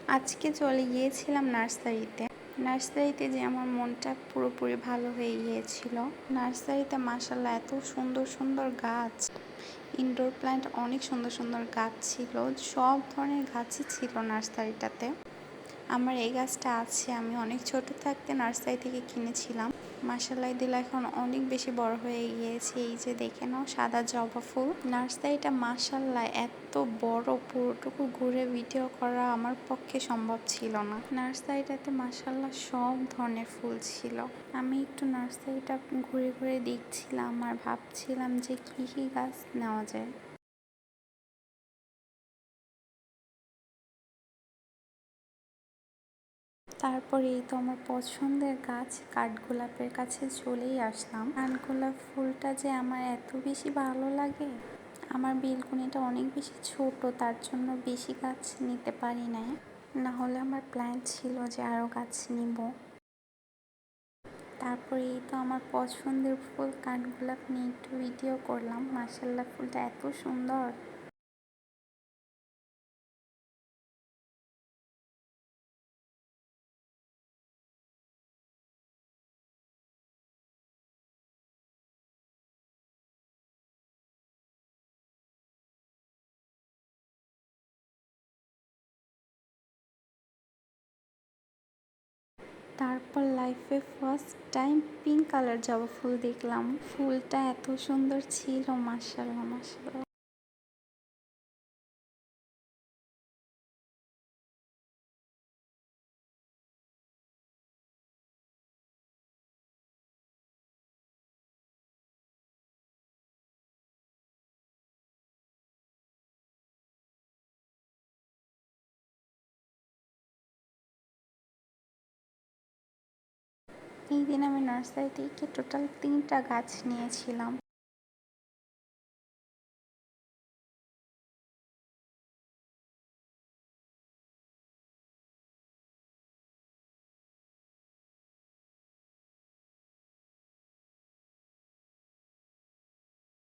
আজকে চলে গিয়েছিলাম নার্সারিতে। নার্সারিতে যে আমার মনটা পুরোপুরি ভালো হয়ে গিয়েছিল। নার্সারিতে মাশাআল্লাহ এত সুন্দর সুন্দর গাছ, ইনডোর প্ল্যান্ট, অনেক সুন্দর সুন্দর গাছ ছিল। সব ধরনের গাছই ছিল নার্সারিটাতে। আমার এই গাছটা আছে, আমি অনেক ছোট থাকতে নার্সারি থেকে কিনেছিলাম। মাশাআল্লাহ দিল এখন অনেক বেশি বড় হয়ে গিয়েছে। এই যে দেখে নাও, সাদা জবা ফুল। নার্সারিটা মাশাআল্লাহ এত বড়, পুরোটুকু ঘুরে ভিডিও করা আমার পক্ষে সম্ভব ছিল না। নার্সারিটাতে মাশাআল্লাহ সব ধরনের ফুল ছিল। আমি একটু নার্সারিটা ঘুরে ঘুরে দেখছিলাম আর ভাবছিলাম যে কি কি গাছ নেওয়া যায়। তারপরে এই তো আমার পছন্দের গাছ কাঠগোলাপের কাছে চলেই আসলাম। কাঠগোলাপ ফুলটা যে আমার এত বেশি ভালো লাগে। আমার বেলকনিটা অনেক বেশি ছোট, তার জন্য বেশি গাছ নিতে পারি নাই। না হলে আমার প্ল্যান ছিল যে আরও গাছ নিব। তারপরে এই তো আমার পছন্দের ফুল কাঠগোলাপ নিয়ে একটু ভিডিও করলাম। মাশাআল্লাহ ফুলটা এত সুন্দর। তারপর লাইফে ফার্স্ট টাইম পিঙ্ক কালার জবা ফুল দেখলাম। ফুলটা এত সুন্দর ছিল, মাশাআল্লাহ মাশাআল্লাহ। এই দিন আমি নার্সারি থেকে টোটাল 3টা গাছ নিয়েছিলাম।